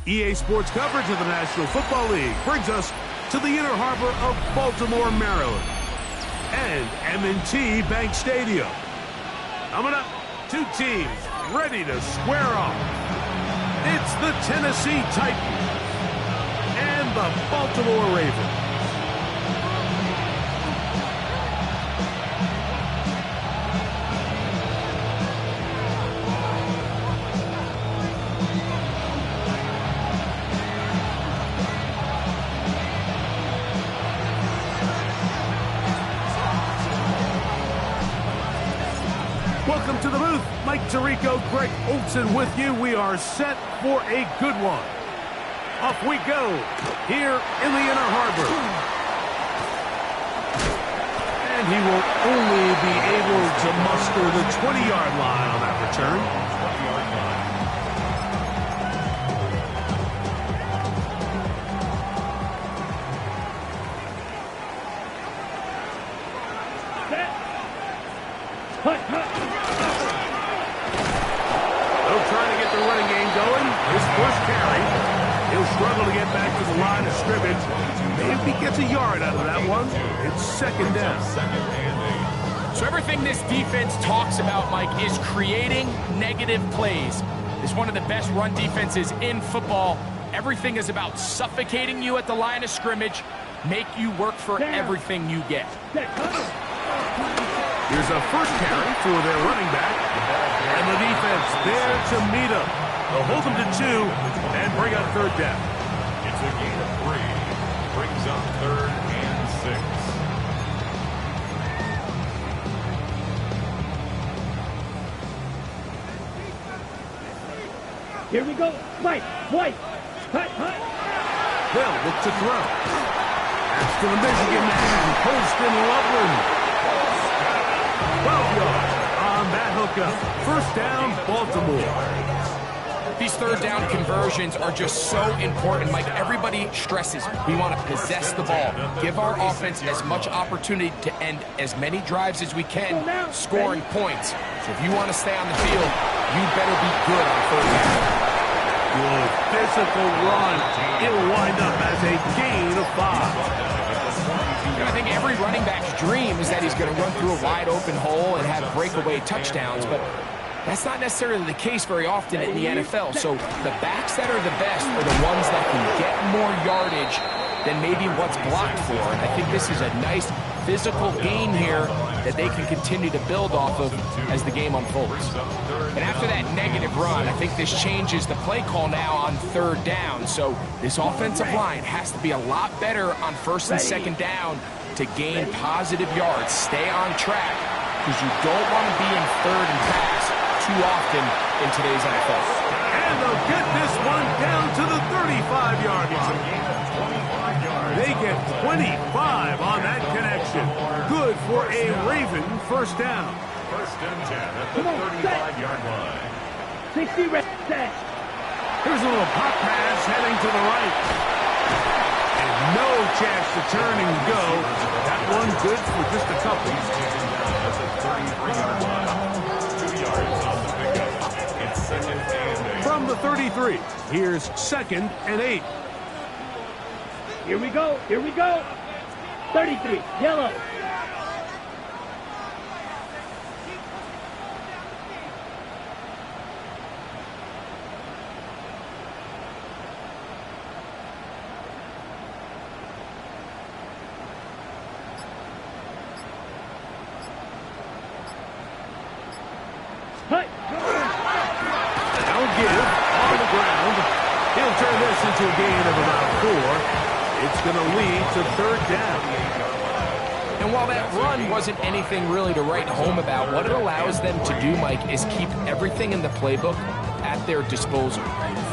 EA Sports coverage of the National Football League brings us to the inner harbor of Baltimore, Maryland, and M&T Bank Stadium. Coming up, two teams ready to square off. It's the Tennessee Titans and the Baltimore Ravens. Welcome to the booth. Mike Tirico, Greg Olson with you. We are set for a good one. Off we go here in the inner harbor. And he will only be able to muster the 20-yard line on that return. 20-yard line. Trying to get the running game going. His first carry. He'll struggle to get back to the line of scrimmage. Maybe he gets a yard out of that one. It's second down. So everything this defense talks about, Mike, is creating negative plays. It's one of the best run defenses in football. Everything is about suffocating you at the line of scrimmage, make you work for everything you get. Here's a first carry for their running back. And the defense there to meet him. They'll hold him to 2 and bring up third down. It's a gain of 3. Brings up 3rd and 6. Here we go. White. They'll look to throw. That's to the Michigan man, Colston Loveland. 12 yards. On that hookup. First down, Baltimore. These third down conversions are just so important. Like everybody stresses, we want to possess the ball. Give our offense as much opportunity to end as many drives as we can, scoring points. So if you want to stay on the field, you better be good on third down. Good physical run. It'll wind up as a gain of 5. I think every running back's dream is that he's going to run through a wide open hole and have breakaway touchdowns, but that's not necessarily the case very often in the NFL. So the backs that are the best are the ones that can get more yardage than maybe what's blocked for. And I think this is a nice physical gain here that they can continue to build off of as the game unfolds. And after that negative run, I think this changes the play call now on third down. So this offensive line has to be a lot better on first and second down to gain positive yards. Stay on track because you don't want to be in third and pass too often in today's NFL. And they'll get this one down to the 35-yard line. They get 25 on that connection. Good for a Raven first down. First and 10 at the 35-yard line. 60 set. Here's a little pop pass heading to the right. And no chance to turn and go. That one good for just a couple. That's a 33-yard line. 2 yards on the pickup. It's second and 8. From the 33, here's second and 8. Here we go. 33, yellow. Now give on the ground. He'll turn this into a gain of about 4. It's going to lead to third down. And while that run wasn't anything really to write home about, what it allows them to do, Mike, is keep everything in the playbook at their disposal.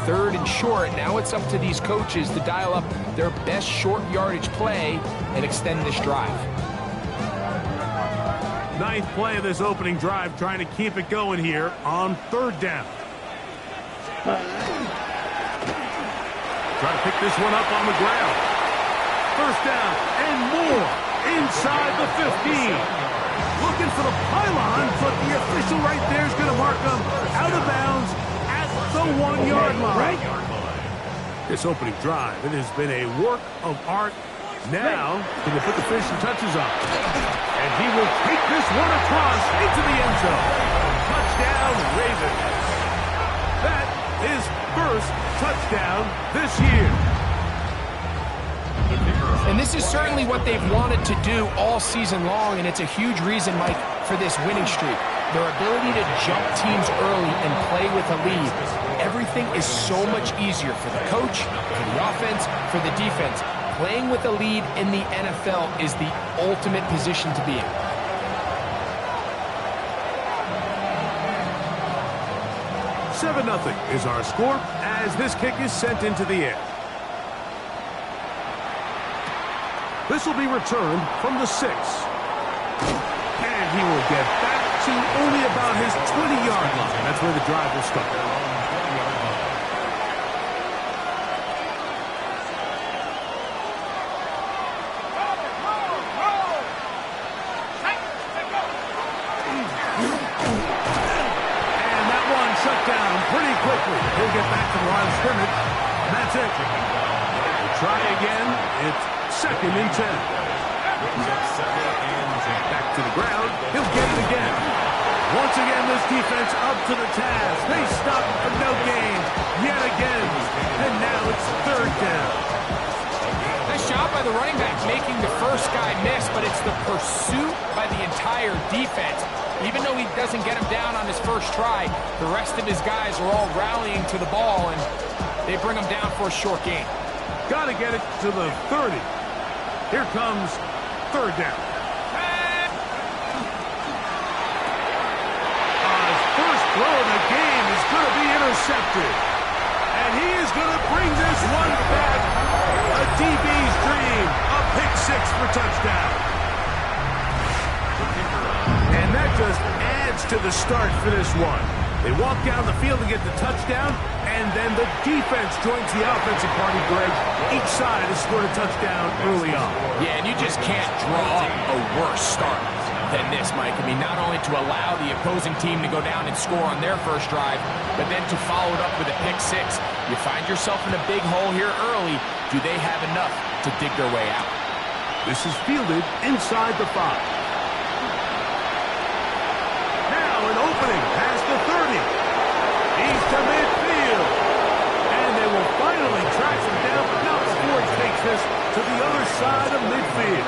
Third and short, now it's up to these coaches to dial up their best short yardage play and extend this drive. Ninth play of this opening drive, trying to keep it going here on third down. Try to pick this one up on the ground. First down and more inside the 15. Looking for the pylon, but the official right there is going to mark him out of bounds at the 1-yard line. This opening drive, it has been a work of art. Now, can they put the finishing touches on? And he will take this one across into the end zone. Touchdown, Ravens. That is first touchdown this year. And this is certainly what they've wanted to do all season long, and it's a huge reason, Mike, for this winning streak. Their ability to jump teams early and play with a lead. Everything is so much easier for the coach, for the offense, for the defense. Playing with a lead in the NFL is the ultimate position to be in. Seven 0 is our score as this kick is sent into the air. This will be returned from the 6. And he will get back to only about his 20-yard line. That's where the drive will start. Pretty quickly. He'll get back to the line of scrimmage. That's it. We'll try again. It's 2nd and 10. Back to the ground. He'll get it again. Once again, this defense up to the task. They stop for no gain yet again. And now it's 3rd down. Nice job by the running back making the first guy miss, but it's the pursuit by the entire defense. Even though he doesn't get him down on his first try, the rest of his guys are all rallying to the ball, and they bring him down for a short gain. Got to get it to the 30. Here comes 3rd down. His first throw of the game is going to be intercepted. And he is going to bring this one back. A DB's dream. A pick 6 for touchdown. And that just adds to the start for this one. They walk down the field to get the touchdown, and then the defense joins the offensive party, Greg. Each side has scored a touchdown early on. Yeah, and you just can't draw up a worse start than this, Mike. I mean, not only to allow the opposing team to go down and score on their first drive, but then to follow it up with a pick 6. You find yourself in a big hole here early. Do they have enough to dig their way out? This is fielded inside the 5. An opening past the 30. He's to midfield. And they will finally track him down, but now Ford takes this to the other side of midfield.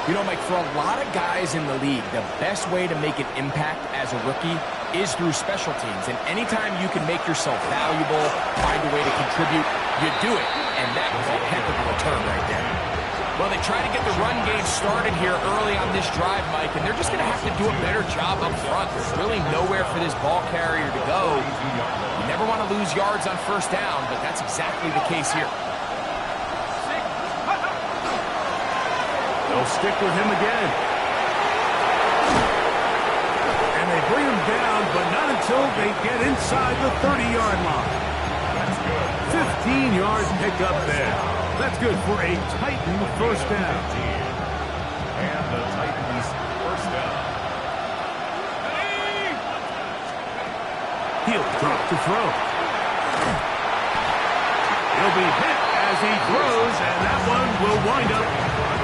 You know, Mike, for a lot of guys in the league, the best way to make an impact as a rookie is through special teams. And anytime you can make yourself valuable, find a way to contribute, you do it. And that was a heck of a return right there. Well, they try to get the run game started here early on this drive, Mike, and they're just going to have to do a better job up front. There's really nowhere for this ball carrier to go. You never want to lose yards on first down, but that's exactly the case here. They'll stick with him again. And they bring him down, but not until they get inside the 30-yard line. 15 yards pick up there. That's good for a Titan first down. And the Titans first down. He'll drop to throw. He'll be hit as he throws, and that one will wind up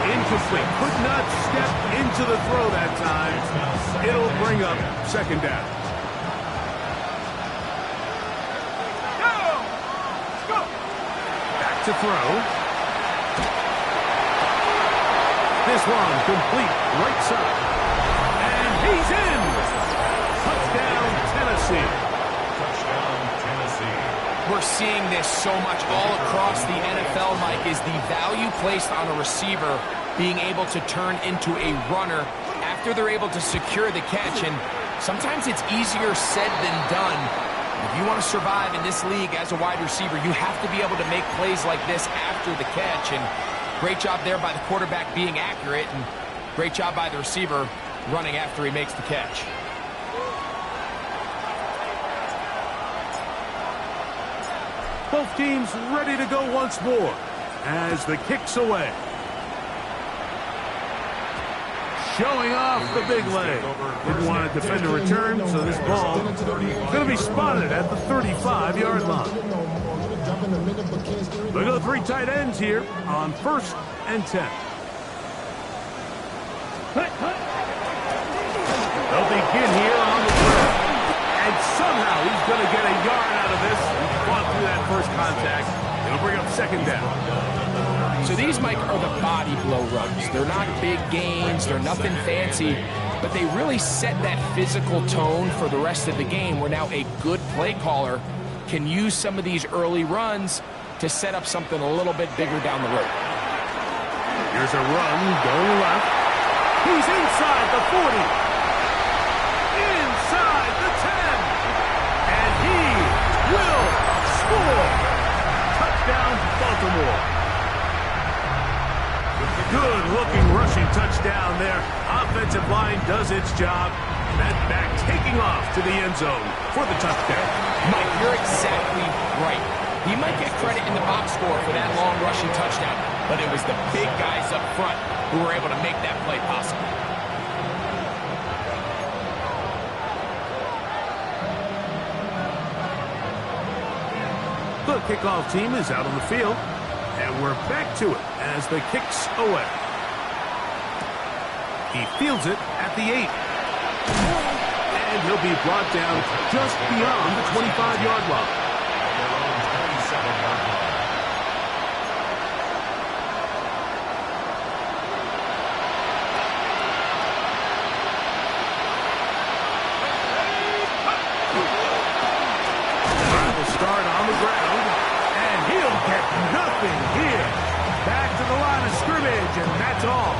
incomplete. Could not step into the throw that time. It'll bring up 2nd down. Back to throw. This one complete right side. And he's in. Touchdown, Tennessee. Touchdown, Tennessee. We're seeing this so much all across the NFL, Mike, is the value placed on a receiver being able to turn into a runner after they're able to secure the catch. And sometimes it's easier said than done. If you want to survive in this league as a wide receiver, you have to be able to make plays like this after the catch. And great job there by the quarterback being accurate, and great job by the receiver running after he makes the catch. Both teams ready to go once more as the kick's away. Showing off the big leg. Didn't want to defend a return, so this ball is going to be spotted at the 35-yard line. Look at the three tight ends here on 1st and 10. They'll begin here on the ground. And somehow he's going to get a yard out of this. He fought through that first contact. It'll bring up 2nd down. So these, Mike, are the body blow runs. They're not big gains. They're nothing fancy. But they really set that physical tone for the rest of the game where now a good play caller can use some of these early runs to set up something a little bit bigger down the road. Here's a run going left. He's inside the 40. Inside the 10. And he will score. Touchdown, Baltimore. Good-looking rushing touchdown there. Offensive line does its job. That back taking off to the end zone for the touchdown. Mike, you're exactly right. He might get credit in the box score for that long rushing touchdown, but it was the big guys up front who were able to make that play possible. The kickoff team is out on the field, and we're back to it as the kick's away. He fields it at the 8. And he'll be brought down just beyond the 25-yard line. Start on the ground, and he'll get nothing here. Back to the line of scrimmage, and that's all.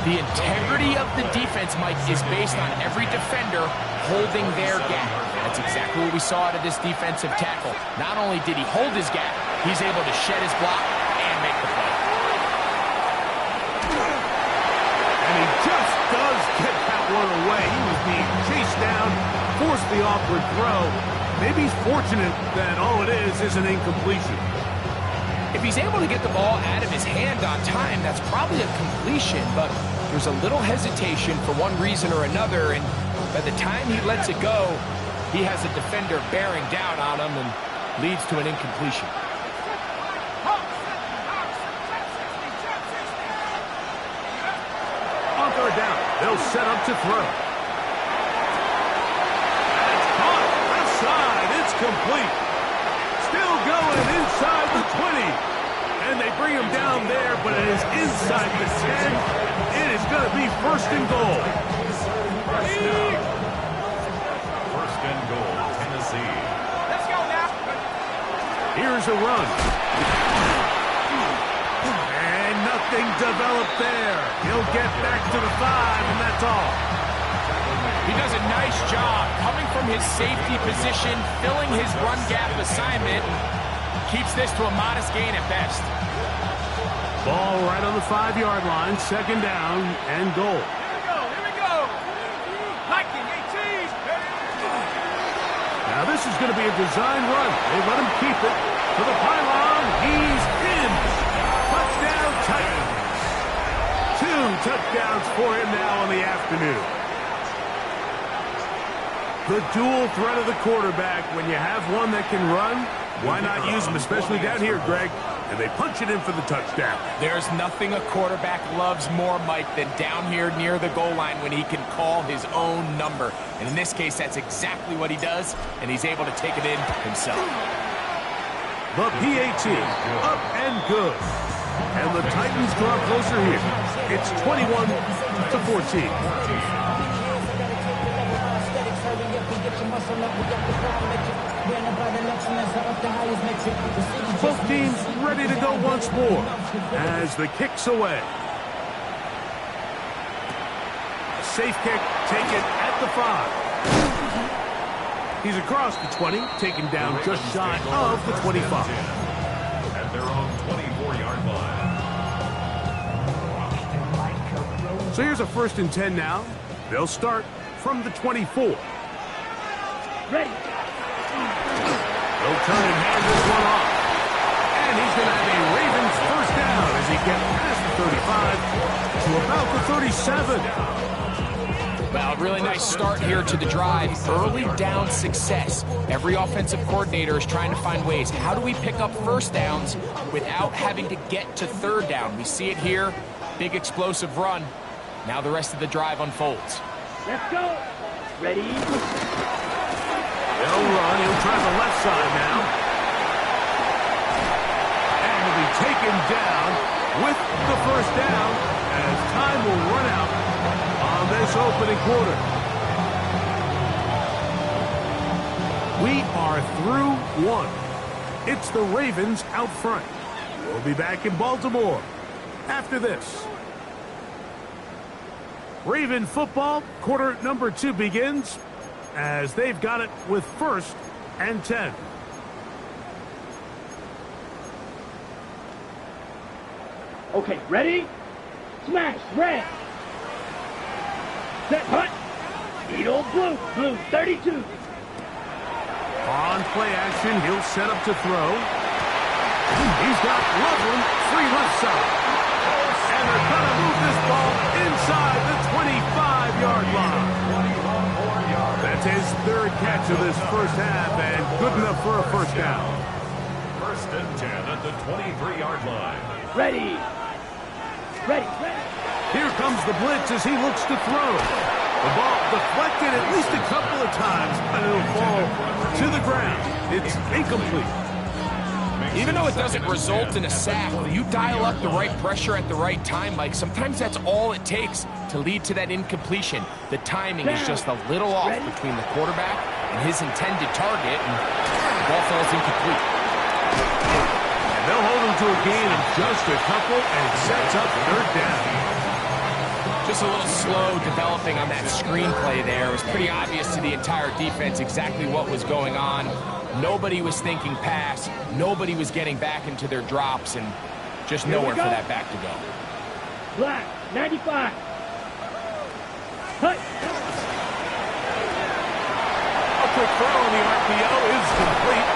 The integrity of the defense, Mike, is based on every defender holding their gap. That's exactly what we saw out of this defensive tackle. Not only did he hold his gap, he's able to shed his block and make the play. And he just does get that one away. He was being chased down, forced the awkward throw. Maybe he's fortunate that all it is an incompletion. If he's able to get the ball out of his hand on time, that's probably a completion, but there's a little hesitation for one reason or another, and by the time he lets it go, he has a defender bearing down on him and leads to an incompletion. On 3rd down, they'll set up to throw. Complete. Still going inside the 20. And they bring him down there, but it is inside the 10. It is going to be 1st and goal. First and goal, Tennessee. Let's go now. Here's a run. And nothing developed there. He'll get back to the 5, and that's all. He does a nice job coming from his safety position, filling his run gap assignment, keeps this to a modest gain at best. Ball right on the 5-yard line, 2nd down and goal. Here we go. Liking 18. Now this is going to be a design run. They let him keep it to the pylon. He's in. Touchdown Titans. 2 touchdowns for him now on the afternoon. The dual threat of the quarterback. When you have one that can run, why not use him, especially down here, Greg? And they punch it in for the touchdown. There's nothing a quarterback loves more, Mike, than down here near the goal line when he can call his own number. And in this case, that's exactly what he does, and he's able to take it in himself. The PAT, up and good. And the Titans draw closer here. It's 21-14. Both teams ready to go once more as the kick's away. Safe kick taken at the 5. He's across the 20, taken down just shy of the 25. At their own 24-yard line. So here's a 1st and 10 now. They'll start from the 24. Ready. They'll turn and hand this one off. And he's going to have a Ravens 1st down as he gets past the 35 to about the 37. Well, really nice start here to the drive. Early down success. Every offensive coordinator is trying to find ways. How do we pick up 1st downs without having to get to 3rd down? We see it here. Big explosive run. Now the rest of the drive unfolds. Let's go. Ready. They'll run. He'll try the left side now. And he'll be taken down with the 1st down as time will run out on this opening quarter. We are through 1. It's the Ravens out front. We'll be back in Baltimore after this. Raven football, quarter number 2 begins as they've got it with 1st and 10. Okay, ready? Smash, red. Set, hut. Needle, blue, blue, 32. On play action, he'll set up to throw. He's got Loveland free left side. And they're going to move this ball inside the 25-yard line. That's his 3rd catch of this 1st half and good enough for a 1st down. 1st and 10 at the 23-yard line. Ready. Ready, ready. Here comes the blitz as he looks to throw. The ball deflected at least a couple of times, but it'll fall to the ground. It's incomplete. Even though it doesn't result in a sack, you dial up the right pressure at the right time, Mike. Sometimes that's all it takes to lead to that incompletion. The timing is just a little off between the quarterback and his intended target, and the ball falls incomplete. And they'll hold him to a gain of just a couple and sets up 3rd down. Just a little slow developing on that screenplay there. It was pretty obvious to the entire defense exactly what was going on. Nobody was thinking pass. Nobody was getting back into their drops, and just nowhere for that back to go. Black, 95. Hut. A quick throw on the RPO is complete.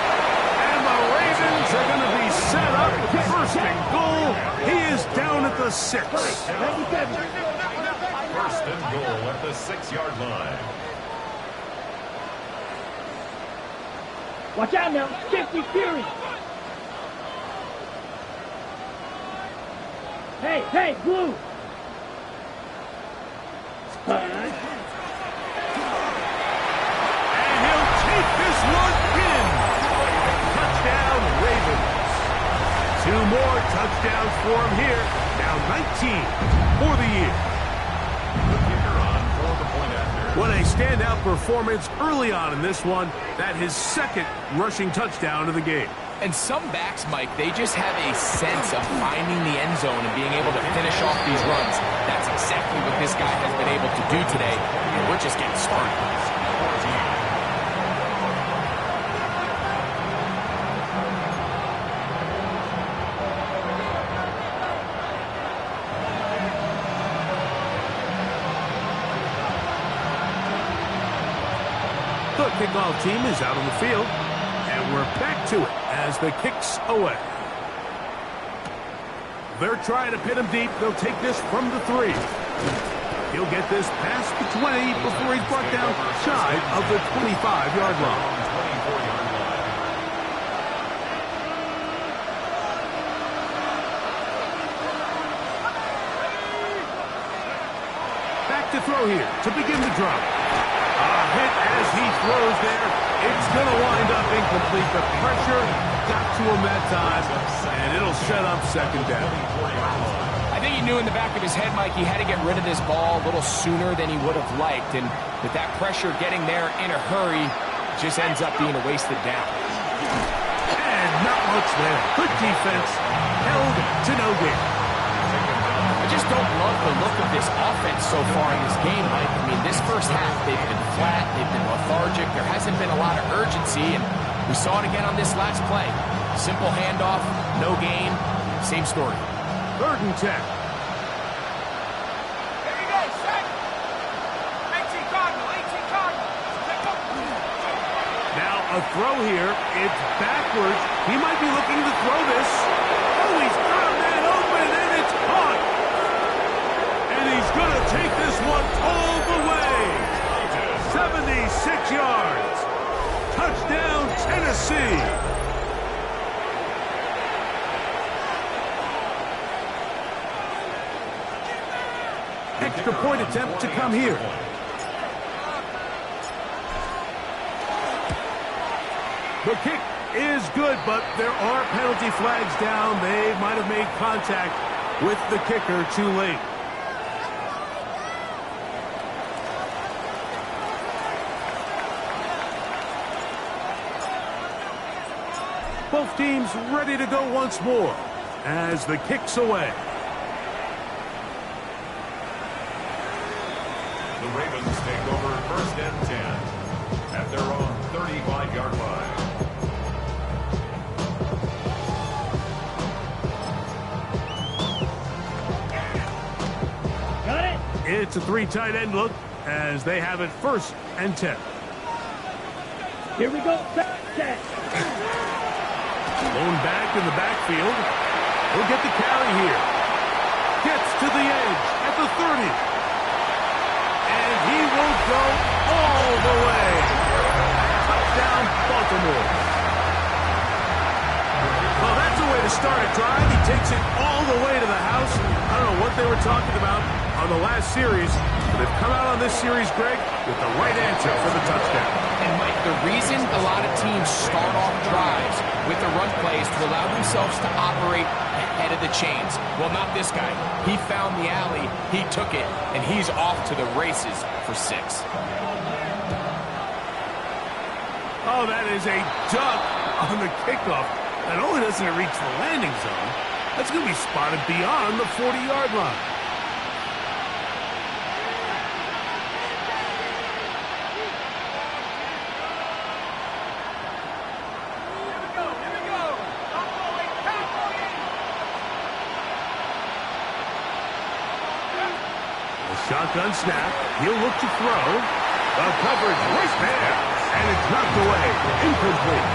And the Ravens are going to be set up. 1st and goal. He is down at the 6. 97. 1st and goal at the 6-yard line. Watch out now. 50 Fury. Hey, hey, blue. And he'll take this one in. Touchdown, Ravens. 2 more touchdowns for him here. Now 19 for the year. The kicker on for the point after. What a standout performance early on in this one. That his 2nd rushing touchdown of the game. And some backs, Mike, they just have a sense of finding the end zone and being able to finish off these runs. That's exactly what this guy has been able to do today, and we're just getting started. The kickoff team is out on the field, and we're back to it as the kick's away. They're trying to pin him deep. They'll take this from the 3. He'll get this past the 20 before he's brought down shy of the 25-yard line. Back to throw here to begin the drive. A hit as he throws there. It's going to wind up incomplete. The pressure got to him that time, and it'll set up 2nd down. I think he knew in the back of his head, Mike, he had to get rid of this ball a little sooner than he would have liked. And with that pressure getting there in a hurry, it just ends up being a wasted down. And not much there. Good defense. Held to no gain. I just don't love the look of this offense so far in this game, Mike. I mean, this 1st half, they've been flat, they've been lethargic. There hasn't been a lot of urgency, and we saw it again on this last play. Simple handoff, no gain, same story. 3rd and 10. A throw here. It's backwards. He might be looking to throw this. Oh, he's got a man open, and it's caught. And he's going to take this one all the way. 76 yards. Touchdown, Tennessee. Extra point attempt to come here. The kick is good, but there are penalty flags down. They might have made contact with the kicker too late. Both teams ready to go once more as the kick's away. The Ravens take over 1st and 10 at their own 35-yard line. Got it? It's a 3 tight end look as they have it 1st and 10. Here we go. Set. Lone back in the backfield. He'll get the carry here. Gets to the edge at the 30. And he will go all the way. Touchdown, Baltimore. Well, that's a way to start a drive. He takes it all the way to the house. I don't know what they were talking about on the last series, but they've come out on this series, Greg, with the right answer for the touchdown. And, Mike, the reason a lot of teams start off drives with the run plays to allow themselves to operate ahead of the chains. Well, not this guy. He found the alley, he took it, and he's off to the races for 6. Oh, that is a duck on the kickoff. Not only doesn't it reach the landing zone, that's going to be spotted beyond the 40-yard line. Shotgun snap. He'll look to throw. The coverage right there. And it's knocked away. Incomplete.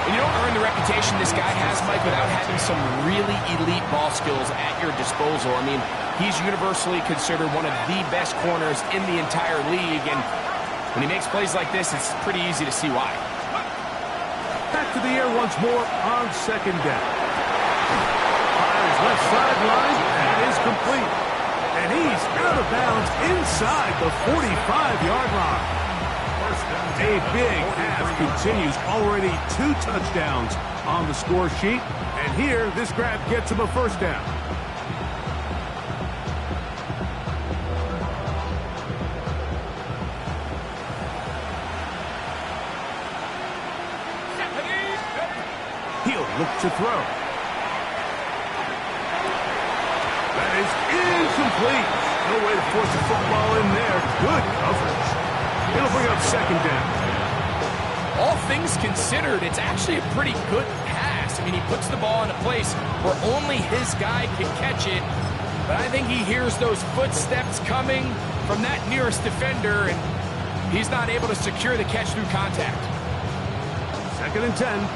And you don't earn the reputation this guy has, Mike, without having some really elite ball skills at your disposal. I mean, he's universally considered one of the best corners in the entire league. And when he makes plays like this, it's pretty easy to see why. Back to the air once more on 2nd down. Fires left sideline. That is complete. And he's out of bounds inside the 45-yard line. A big half continues. Already 2 touchdowns on the score sheet. And here, this grab gets him a 1st down. He'll look to throw. That is incomplete. No way to force the football in there. Good coverage. It'll bring up 2nd down. All things considered, it's actually a pretty good pass. I mean, he puts the ball in a place where only his guy can catch it. But I think he hears those footsteps coming from that nearest defender, and he's not able to secure the catch through contact. 2nd and 10.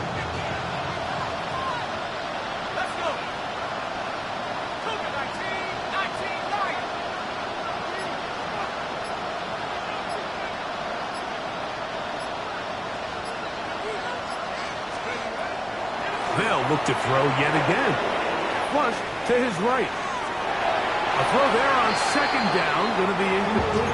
They'll look to throw yet again. Flush to his right. A throw there on 2nd down, going to be incomplete.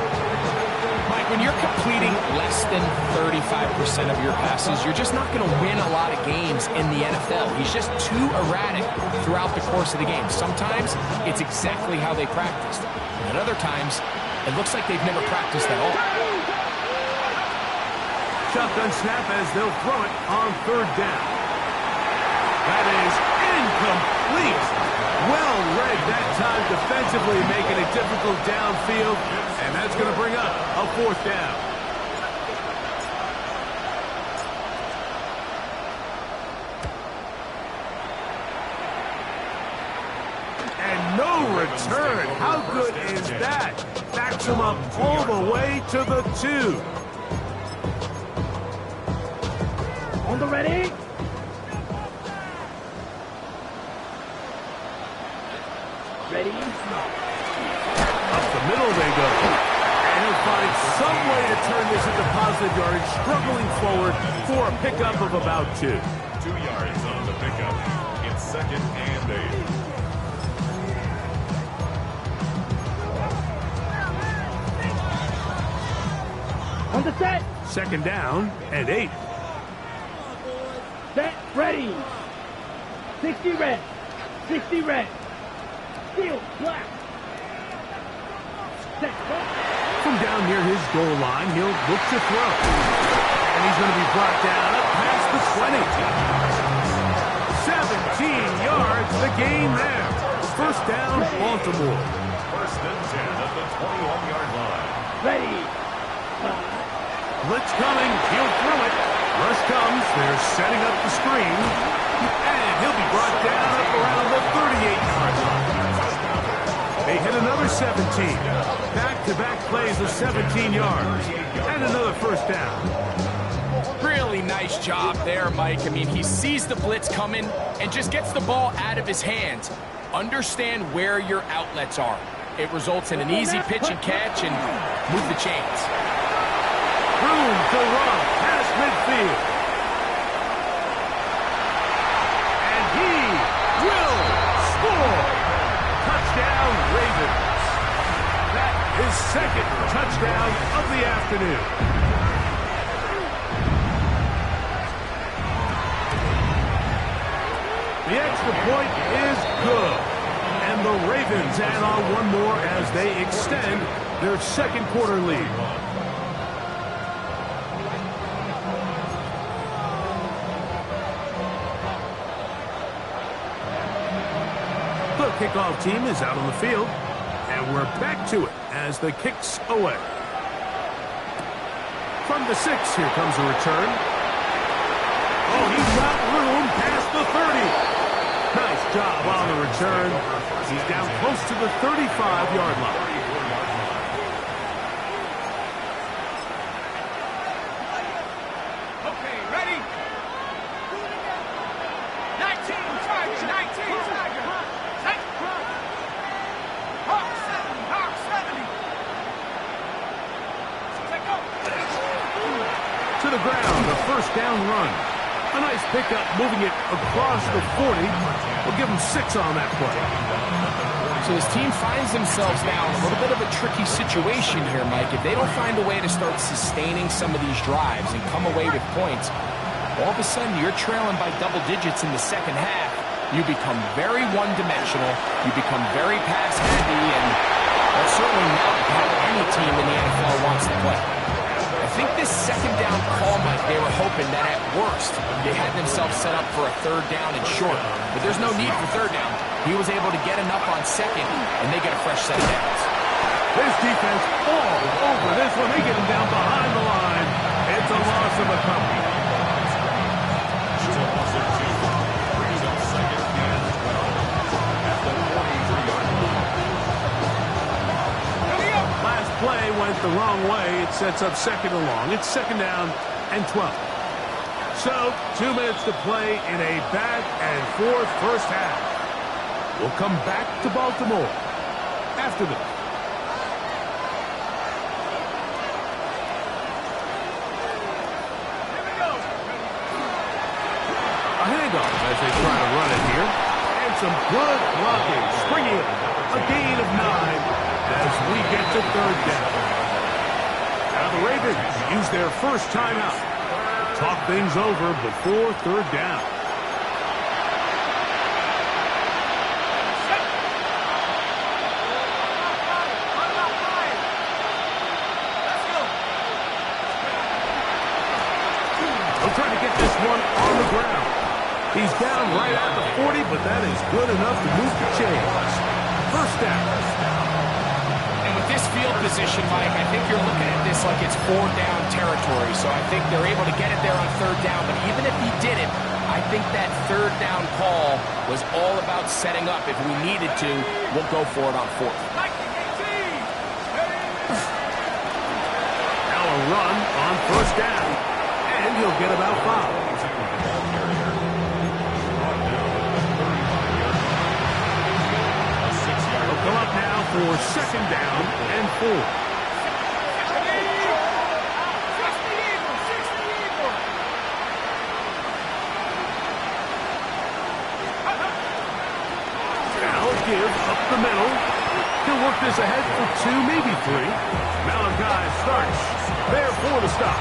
Mike, when you're completing less than 35% of your passes, you're just not going to win a lot of games in the NFL. He's just too erratic throughout the course of the game. Sometimes it's exactly how they practiced. And at other times, it looks like they've never practiced at all. Shotgun snap as they'll throw it on 3rd down. That is incomplete. Well read that time defensively, making it difficult downfield. And that's going to bring up a 4th down. And no return. How good is that? Backs him up all the way to the 2. On the ready. Ready. Up the middle they go. And he'll find some way to turn this into positive yardage, struggling forward for a pickup of about 2. 2 yards on the pickup. It's 2nd and 8. On the set. 2nd down and 8. Set. Ready. 60 red. 60 red. Steel. Black. Set. Go. From down near his goal line, he'll look to throw. And he's going to be brought down up past the 20. 17 yards, the gain there. 1st down, Baltimore. 1st and 10 at the 21-yard line. Ready. Blitz coming, he'll throw it. Rush comes, they're setting up the screen. And he'll be brought down up around the 38-yard line. They hit another 17. Back-to-back plays of 17 yards. And another 1st down. Really nice job there, Mike. I mean, he sees the blitz coming and just gets the ball out of his hands. Understand where your outlets are. It results in an easy pitch and catch and move the chains. Room to run past midfield. And he will score. Touchdown, Ravens. That is 2nd touchdown of the afternoon. The extra point is good. And the Ravens add on one more as they extend their 2nd quarter lead. The kickoff team is out on the field, and we're back to it as the kick's away. From the 6, here comes a return. Oh, he's got room past the 30. Nice job on the return. He's down close to the 35-yard line. Okay, ready? 19 Tigers, 19 Tigers. Hawk 70, Hawk 70. Take up. To the ground, a 1st down run. A nice pickup, moving it across the 40. We'll give him 6 on that play. So his team finds themselves now in a little bit of a tricky situation here, Mike. If they don't find a way to start sustaining some of these drives and come away with points, all of a sudden you're trailing by double digits in the 2nd half. You become very one-dimensional. You become very pass-heavy, and that's certainly not how any team in the NFL wants to play. I think this 2nd down call, Mike, they were hoping that at worst they had themselves set up for a 3rd down and short. But there's no need for 3rd down. He was able to get enough on 2nd, and they get a fresh set of downs. His defense all over this one. They get him down behind the line. It's a loss of a couple. It's a loss of 2. Brings up 2nd and 12 at the 43-yard line. Last play went the wrong way. It sets up 2nd and long. It's 2nd down and 12. So, 2 minutes to play in a back-and-forth 1st half. We'll come back to Baltimore after this. A handoff as they try to run it here. And some good blocking. Springing it. A gain of 9 as we get to 3rd down. Now the Ravens use their 1st timeout. Talk things over before 3rd down. Trying to get this one on the ground. He's down right at the 40, but that is good enough to move the chains. 1st down. And with this field position, Mike, I think you're looking at this like it's 4th down territory. So I think they're able to get it there on 3rd down. But even if he didn't, I think that 3rd down call was all about setting up. If we needed to, we'll go for it on 4th. Now a run on 1st down. And he'll get about 5. They'll up now for second down and 4. Give up the middle. He'll work this ahead for 2, maybe 3. Malachi starts there for the stop.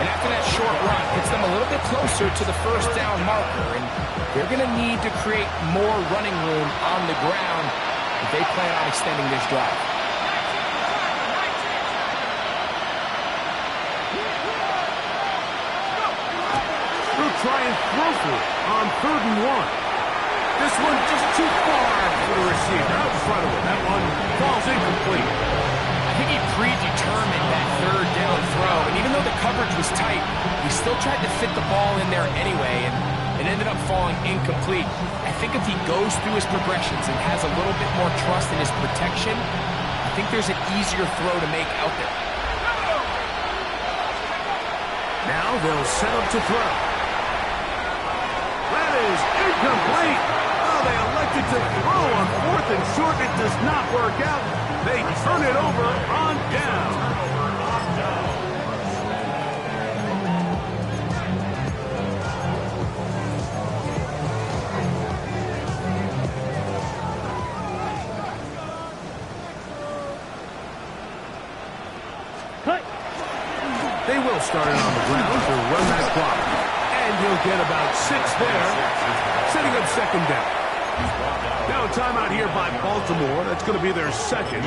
And after that short run, gets them a little bit closer to the first down marker. And they're going to need to create more running room on the ground if they plan on extending this drive. They'll try and throw for it on 3rd and 1. This one just too far for the receiver. Out in front of him. That one falls incomplete. I think he predetermined that 3rd down throw. And even though the coverage was tight, he still tried to fit the ball in there anyway. And it ended up falling incomplete. I think if he goes through his progressions and has a little bit more trust in his protection, I think there's an easier throw to make out there. Now they'll set up to throw. That is incomplete. They elected to throw on 4th and short. It does not work out. They turn it over on down. Cut. They will start it on the ground to run that clock. And he'll get about 6 there, setting up second down. Now a timeout here by Baltimore. That's going to be their second,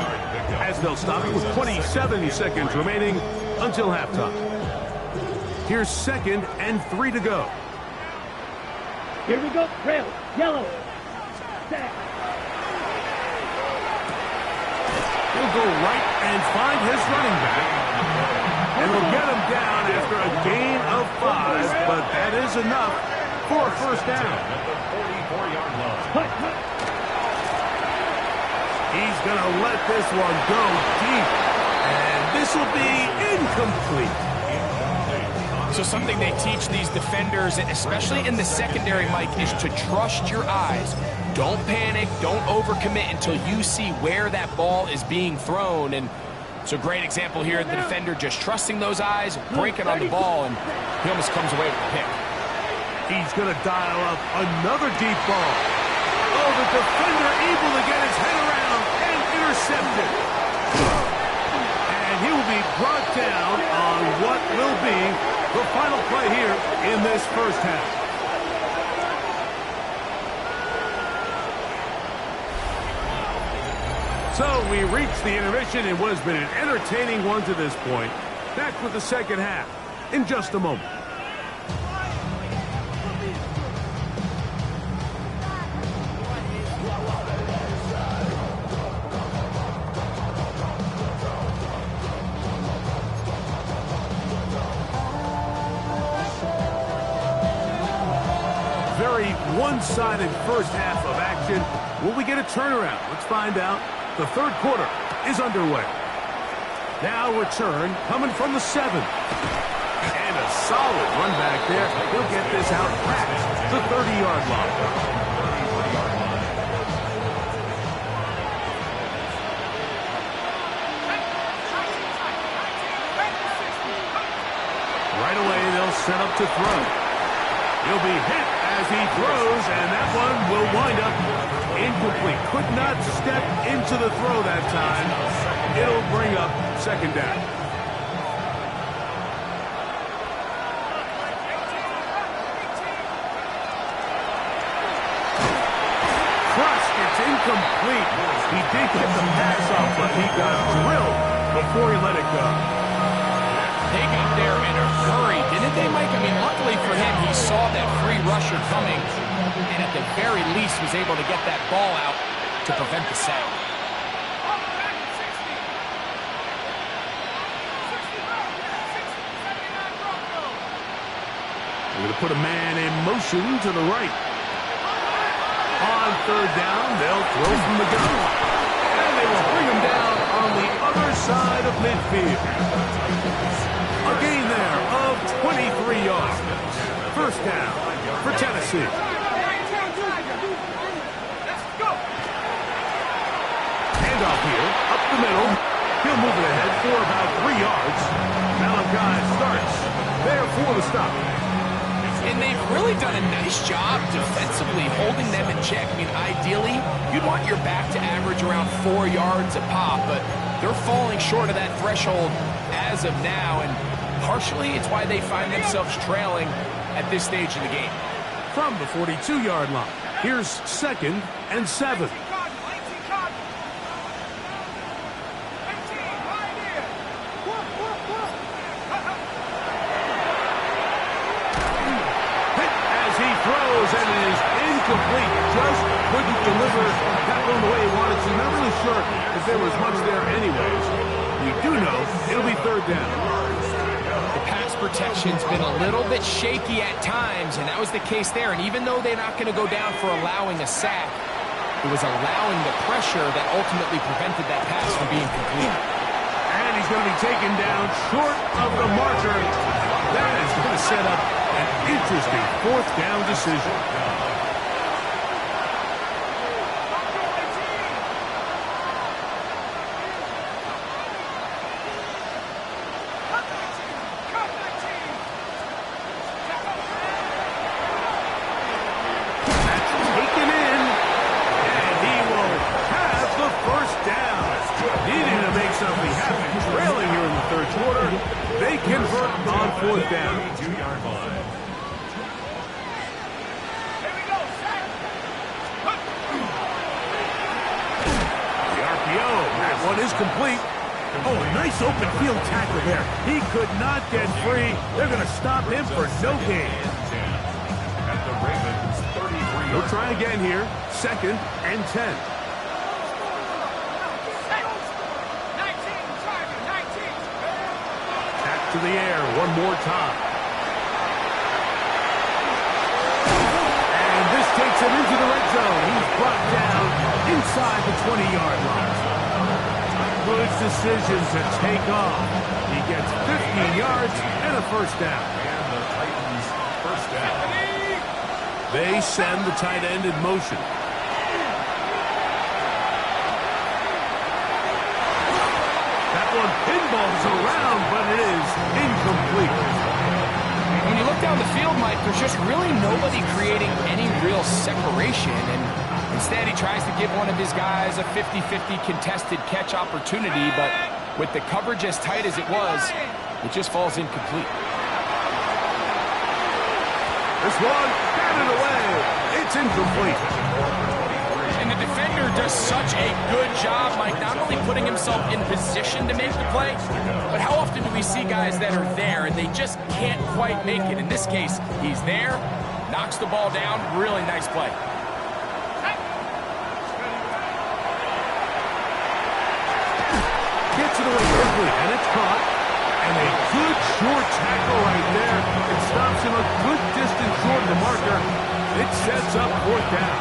as they'll stop it with 27 seconds remaining until halftime. Here's 2nd and 3 to go. Here we go. Trail. Yellow. Set. He'll go right and find his running back. And he'll get him down after a gain of 5, but that is enough for a first down. Cut. Cut. He's going to let this one go deep. And this will be incomplete. So something they teach these defenders, especially in the secondary, Mike, is to trust your eyes. Don't panic. Don't overcommit until you see where that ball is being thrown. And it's a great example here. The defender just trusting those eyes, breaking on the ball, and he almost comes away with a pick. He's going to dial up another deep ball. Oh, the defender able to get his head around and intercept it. And he will be brought down on what will be the final play here in this first half. So we reach the intermission in what has been an entertaining one to this point. Back with the second half in just a moment. Very one-sided first half of action. Will we get a turnaround? Let's find out. The third quarter is underway. Now return coming from the 7. And a solid run back there. He'll get this out past the 30-yard line. Right away, they'll set up to throw. He'll be hit as he throws, and that one will wind up incomplete. Could not step into the throw that time. It'll bring up second down. Crushed. It's incomplete. He did get the pass off, but he got drilled before he let it go. They got there in a hurry, didn't they, Mike? I mean, luckily for him, he saw that free rusher coming, and at the very least was able to get that ball out to prevent the sack. They're going to put a man in motion to the right. On third down, they'll throw from the gun. And they will bring him down on the other side of midfield. A gain there of 23 yards. First down for Tennessee. the middle. He'll move it ahead for about 3 yards. Malachi starts there for the stop. And they've really done a nice job defensively holding them in check. I mean, ideally, you'd want your back to average around 4 yards a pop, but they're falling short of that threshold as of now, and partially it's why they find themselves trailing at this stage of the game. From the 42-yard line, here's 2nd and 7. Throws, and it is incomplete. Just couldn't deliver that one the way he wanted to. Not really sure if there was much there anyways. We do know it'll be 3rd down. The pass protection's been a little bit shaky at times, and that was the case there. And even though they're not going to go down for allowing a sack, it was allowing the pressure that ultimately prevented that pass from being complete. And he's going to be taken down short of the marker. That is going to set up an interesting 4th down decision. That's taken in, and he will have the 1st down. Needing to make something happen, trailing here in the 3rd quarter. They convert on 4th down. 2-yard line. That one is complete. Oh, a nice open field tackle there. He could not get free. They're going to stop him for no gain. At the Ravens 33. We'll try again here. 2nd and 10. Back to the air one more time. And this takes him into the red zone. He's brought down inside the 20-yard line. Good decision to take off. He gets 15 yards and a 1st down. And the Titans 1st down. They send the tight end in motion. That one pinballs around, but it is incomplete. When you look down the field, Mike, there's just really nobody creating any real separation, and instead he tries to give one of his guys a 50-50 contested catch opportunity, but with the coverage as tight as it was, it just falls incomplete. This one, batted away. It's incomplete. And the defender does such a good job, Mike, not only putting himself in position to make the play, but how often do we see guys that are there and they just can't quite make it? In this case, he's there, knocks the ball down, really nice play. Gets it away quickly, and it's caught. And a good short tackle right there. It stops him a good distance short of the marker. It sets up 4th down.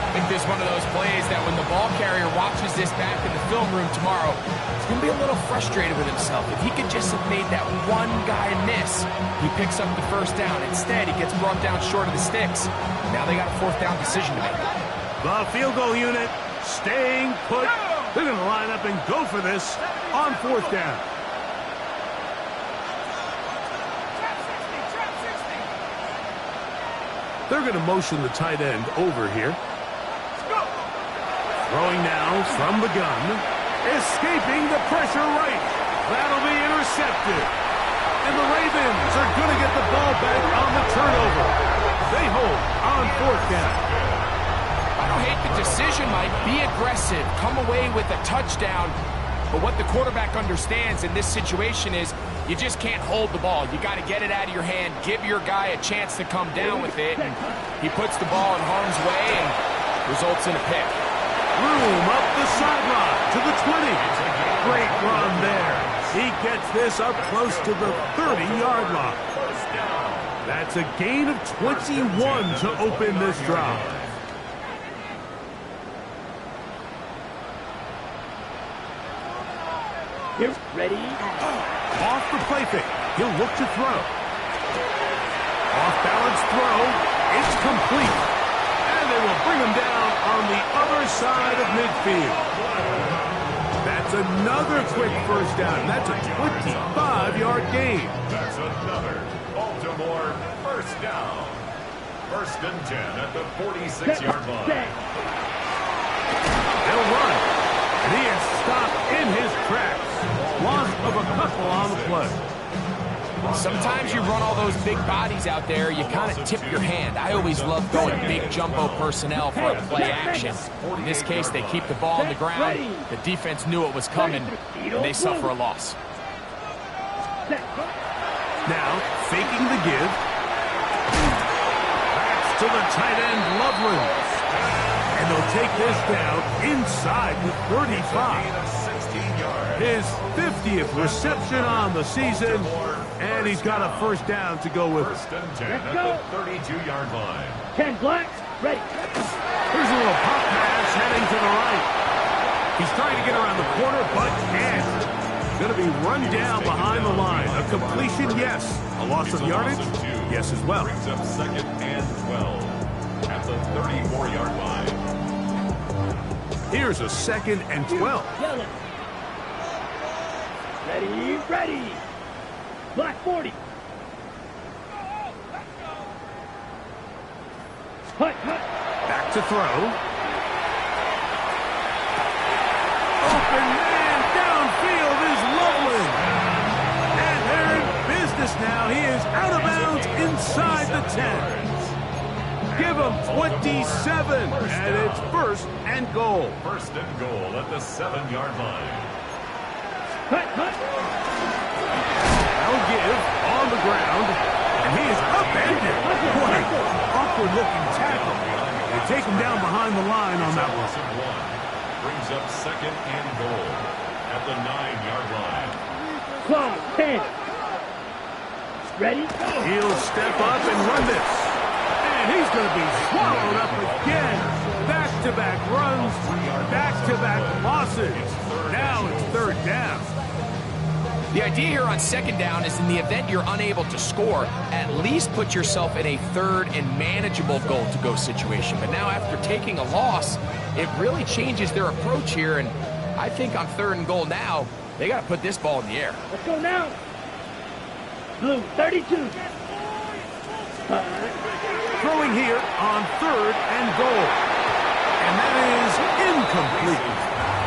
I think this is one of those plays that when the ball carrier watches this back in the film room tomorrow, he's going to be a little frustrated with himself. If he could just have made that one guy miss, he picks up the 1st down. Instead, he gets brought down short of the sticks. Now they got a 4th down decision to make. The field goal unit staying put. They're going to line up and go for this on 4th down. They're going to motion the tight end over here. Throwing now from the gun. Escaping the pressure right. That'll be intercepted. And the Ravens are going to get the ball back on the turnover. They hold on 4th down. I don't hate the decision, Mike. Be aggressive. Come away with a touchdown. But what the quarterback understands in this situation is you just can't hold the ball. You got to get it out of your hand. Give your guy a chance to come down with it. And he puts the ball in harm's way and results in a pick. Room up the sideline to the 20. Great run there. He gets this up close to the 30-yard line. That's a gain of 21 to open this drive. Here's ready. Off the play fake. He'll look to throw. Off balance throw. It's complete. And they will bring him down on the other side of midfield. That's another quick first down. That's a 25-yard gain. That's another Baltimore first down. First and 10 at the 46-yard line. They'll run. And he is stopped in his tracks. Loss of a couple on the play. Sometimes you run all those big bodies out there, you kind of tip your hand. I always love going big jumbo personnel for a play action. In this case, they keep the ball on the ground. The defense knew it was coming, and they suffer a loss. Now, faking the give. Backs to the tight end, Loveland. And they'll take this down inside the 35. His 50th reception on the season, and he's got a first down to go with. First and 10 at the 32-yard line. 10 blacks, ready. Here's a little pop pass heading to the right. He's trying to get around the corner, but can't. Going to be run down behind the line. A completion, yes. A loss of yardage, yes as well. Brings up second and 12 at the 34-yard line. Here's a second and 12. Yellow. Ready, ready. Black 40. Hut, hut. Back to throw. Open man downfield is Loveland. And they're in business now. He is out of bounds inside the 10. Give him 27. And it's first and goal. First and goal at the 7-yard line. Hut, hut. I'll give on the ground. And he is upended. What an awkward-looking tackle. They take him down behind the line on that one. Brings up second and goal at the 9-yard line. Clock 10. Ready? He'll step up and run this. And he's going to be swallowed up again. Back-to-back runs, back-to-back losses. Now it's third down. The idea here on second down is in the event you're unable to score, at least put yourself in a third and manageable goal-to-go situation. But now after taking a loss, it really changes their approach here. And I think on third and goal now, they got to put this ball in the air. Let's go now. Blue 32. Throwing here on third and goal. And that is incomplete.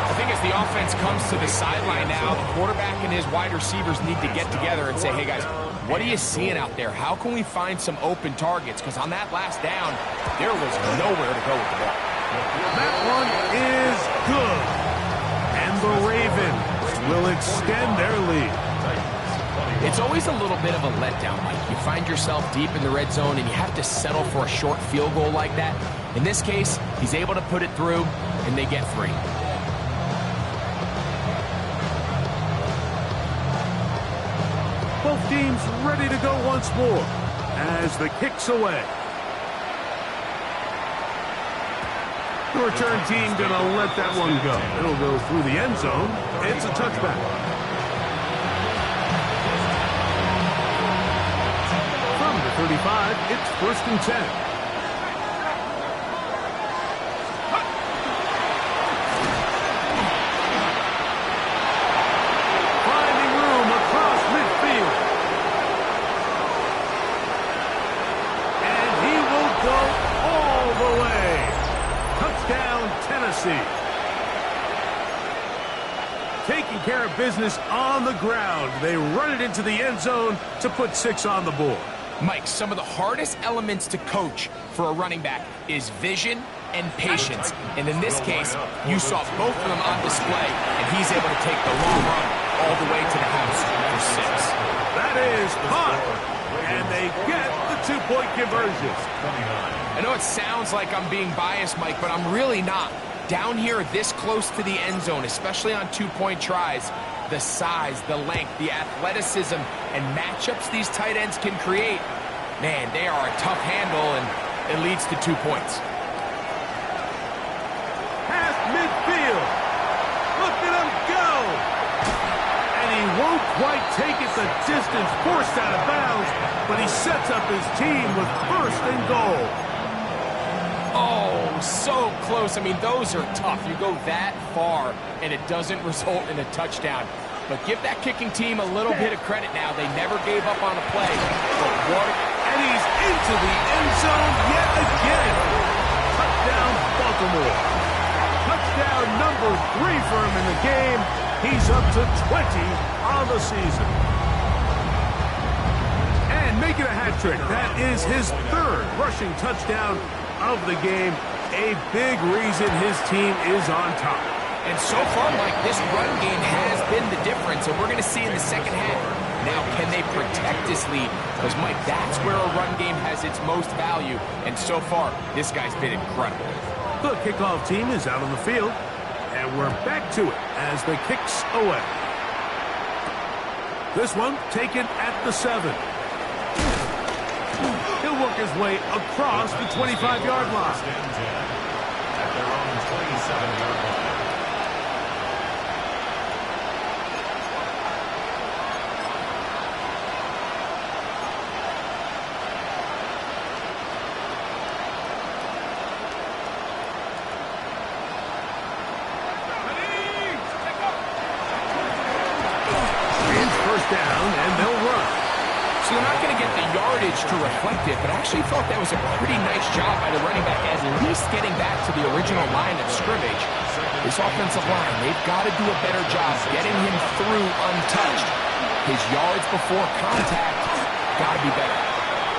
I think as the offense comes to the sideline now, the quarterback and his wide receivers need to get together and say, hey guys, what are you seeing out there? How can we find some open targets? Because on that last down, there was nowhere to go with the ball. That one is good. And the Ravens will extend their lead. It's always a little bit of a letdown, Mike. You find yourself deep in the red zone and you have to settle for a short field goal like that. In this case, he's able to put it through and they get 3. Both teams ready to go once more as the kick's away. The return team going to let that one go. It'll go through the end zone. It's a touchback. From the 35, it's first and 10. Taking care of business on the ground. They run it into the end zone to put 6 on the board. Mike, some of the hardest elements to coach for a running back is vision and patience. And in this case, you saw both of them on display, and he's able to take the long run all the way to the house for 6. That is caught, and they get the 2-point conversion. I know it sounds like I'm being biased, Mike, but I'm really not. Down here this close to the end zone, especially on 2-point tries, the size, the length, the athleticism, and matchups these tight ends can create, man, they are a tough handle, and it leads to 2 points. Past midfield. Look at him go. And he won't quite take it the distance, forced out of bounds, but he sets up his team with first and goal. Oh, was so close. I mean, those are tough. You go that far, and it doesn't result in a touchdown. But give that kicking team a little bit of credit now. They never gave up on a play. And he's into the end zone yet again. Touchdown, Baltimore. Touchdown number 3 for him in the game. He's up to 20 on the season. And making a hat trick. That is his 3rd rushing touchdown of the game. A big reason his team is on top. And so far, Mike, this run game has been the difference, and we're going to see in the second half. Now, can they protect this lead? Because, Mike, that's where a run game has its most value. And so far, this guy's been incredible. The kickoff team is out on the field, and we're back to it as the kicks away. This one taken at the 7. He'll work his way across the 25-yard line. At their own 27-yard line. Down, and they'll run. So they're not going to get the yardage to reflect it, but I actually thought that was a pretty nice job by the running back, at least getting back to the original line of scrimmage. This offensive line, they've got to do a better job getting him through untouched. His yards before contact got to be better.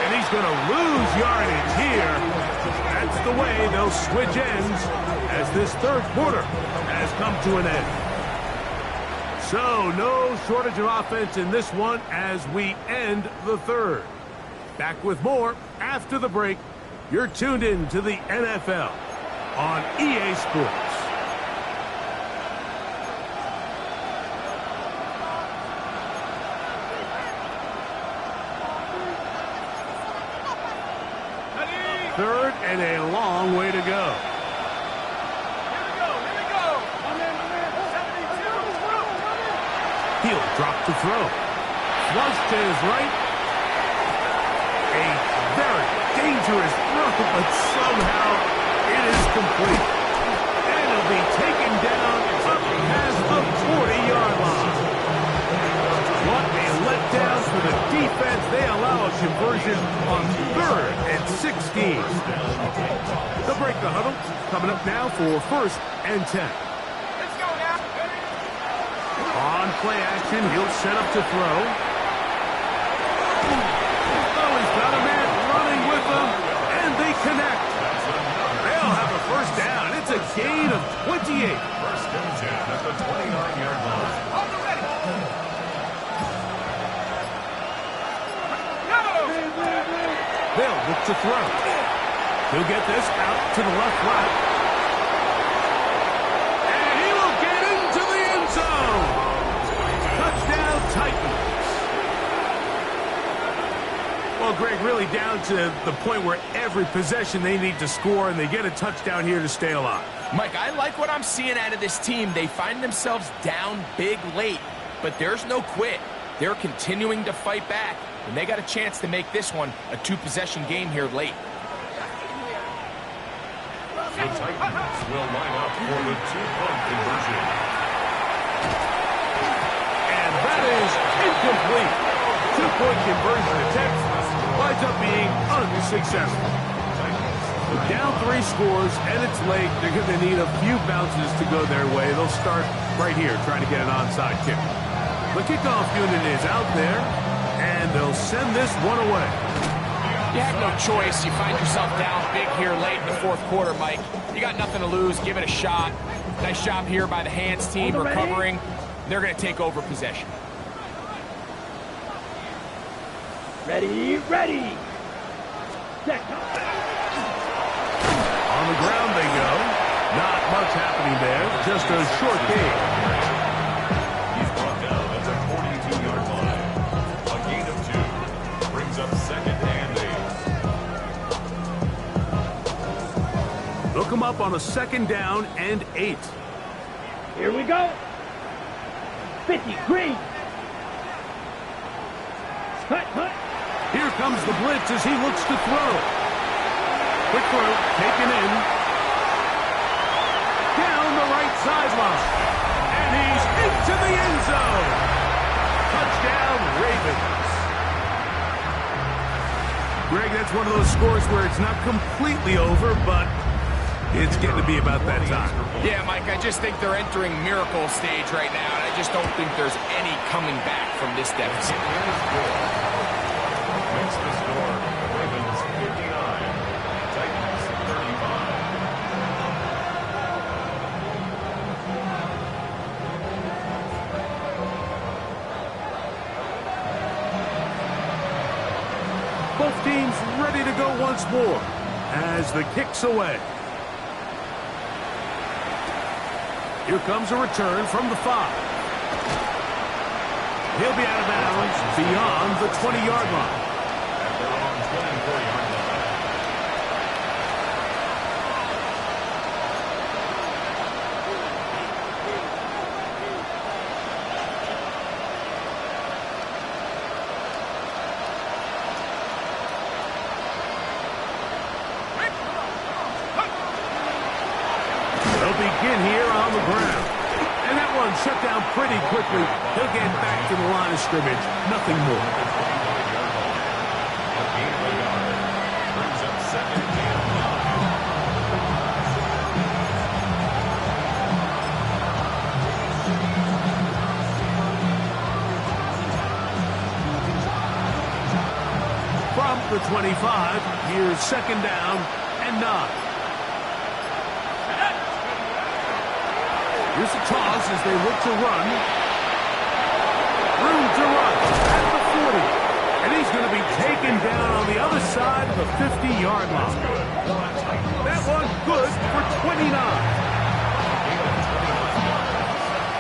And he's going to lose yardage here. That's the way they'll switch ends as this 3rd quarter has come to an end. So, no shortage of offense in this one as we end the 3rd. Back with more after the break. You're tuned in to the NFL on EA Sports. Third and a long way to go. He'll drop to throw. Flush to his right. A very dangerous throw, but somehow it is complete. And he'll be taken down up past the 40-yard line. What a letdown for the defense. They allow a conversion on 3rd and 16. They'll break the huddle. Coming up now for 1st and 10. On play action, he'll set up to throw. Oh, he's got a man running with them, and they connect. They'll have a 1st down. It's a gain of 28. 1st and 10 at the 29-yard line. They'll look to throw. He'll get this out to the left flat. And he will get into the end zone. Touchdown, Titans. Well, Greg, really down to the point where every possession they need to score, and they get a touchdown here to stay alive. Mike, I like what I'm seeing out of this team. They find themselves down big late, but there's no quit. They're continuing to fight back, and they got a chance to make this one a 2-possession game here late. The Titans will line up for the 2-point conversion. And that is incomplete. 2-point conversion attempt winds up being unsuccessful. Down 3 scores, and it's late. They're going to need a few bounces to go their way. They'll start right here trying to get an onside kick. The kickoff unit is out there, and they'll send this one away. You have no choice. You find yourself down big here late in the 4th quarter, Mike. You got nothing to lose. Give it a shot. Nice job here by the hands team recovering. They're going to take over possession. Ready, ready. Set. On the ground they go. Not much happening there. Just a short gain. He's brought down at the 42-yard line. A gain of 2. Brings up 2nd and 8. They'll come up on a 2nd down and 8. Here we go. 50, green. Cut, cut. Here comes the blitz as he looks to throw. Quick throw, taken in. sideline. And he's into the end zone. Touchdown, Ravens. Greg, that's one of those scores where it's not completely over, but it's getting to be about that time. Yeah, Mike, I just think they're entering miracle stage right now, and I just don't think there's any coming back from this deficit. Makes the score Ravens 59, Titans 35. Both teams ready to go once more as the kick's away. Here comes a return from the 5. He'll be out of bounds beyond the 20-yard line. At their own 24-yard line. They'll begin here on the ground. And that one shut down pretty quickly. He'll get back to the line of scrimmage. Nothing more. A gain of a yard. Brings up second and 9. From the 25, here's second down and 9. Here's a toss as they look to run. Room to run at the 40. And he's going to be taken down on the other side of the 50-yard line. That one good for 29.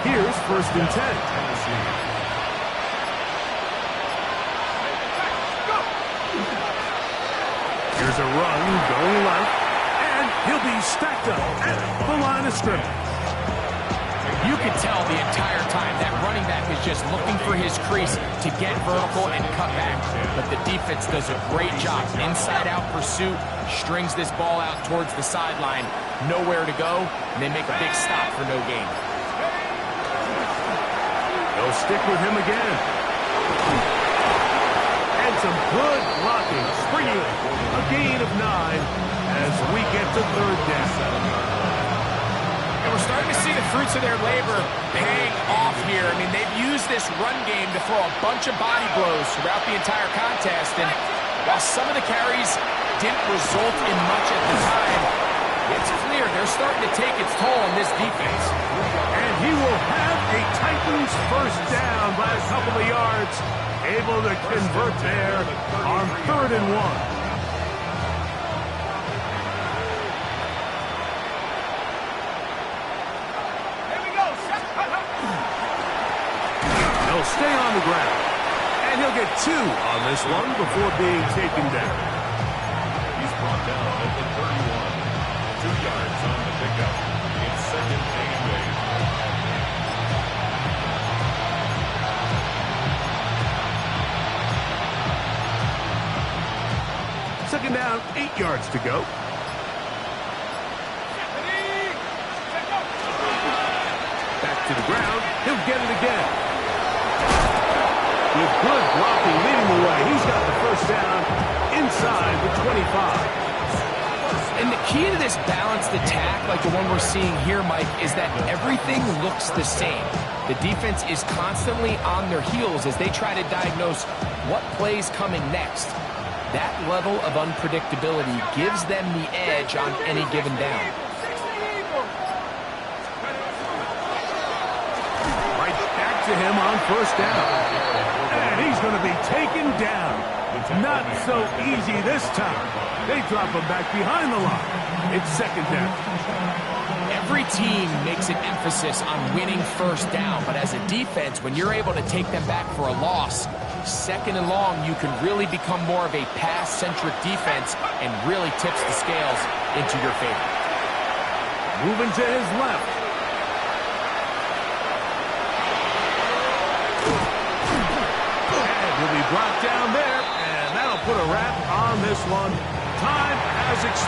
Here's first and 10. Here's a run going left. And he'll be stacked up at the line of scrimmage. You can tell the entire time that running back is just looking for his crease to get vertical and cut back. But the defense does a great job. Inside-out pursuit, strings this ball out towards the sideline. Nowhere to go, and they make a big stop for no gain. They'll stick with him again. And some good blocking. Springing a gain of 9 as we get to third down. And we're starting to see the fruits of their labor paying off here. I mean, they've used this run game to throw a bunch of body blows throughout the entire contest. And while some of the carries didn't result in much at the time, it's clear they're starting to take its toll on this defense. And he will have a Titans first down by a couple of yards. Able to convert there on 3rd and 1. Stay on the ground. And he'll get 2 on this one before being taken down. He's brought down at the 31. 2 yards on the pickup. It's second and 8. Second down, 8 yards to go. Back to the ground. He'll get it again. With good blocking leading the way. He's got the first down inside the 25. And the key to this balanced attack, like the one we're seeing here, Mike, is that everything looks the same. The defense is constantly on their heels as they try to diagnose what play's coming next. That level of unpredictability gives them the edge on any given down. Right back to him on first down. And he's going to be taken down. Not so easy this time. They drop him back behind the line. It's second down. Every team makes an emphasis on winning first down, but as a defense, when you're able to take them back for a loss, second and long, you can really become more of a pass-centric defense and really tips the scales into your favor. Moving to his left. And he'll be brought down there, and that'll put a wrap on this one. Time has expired.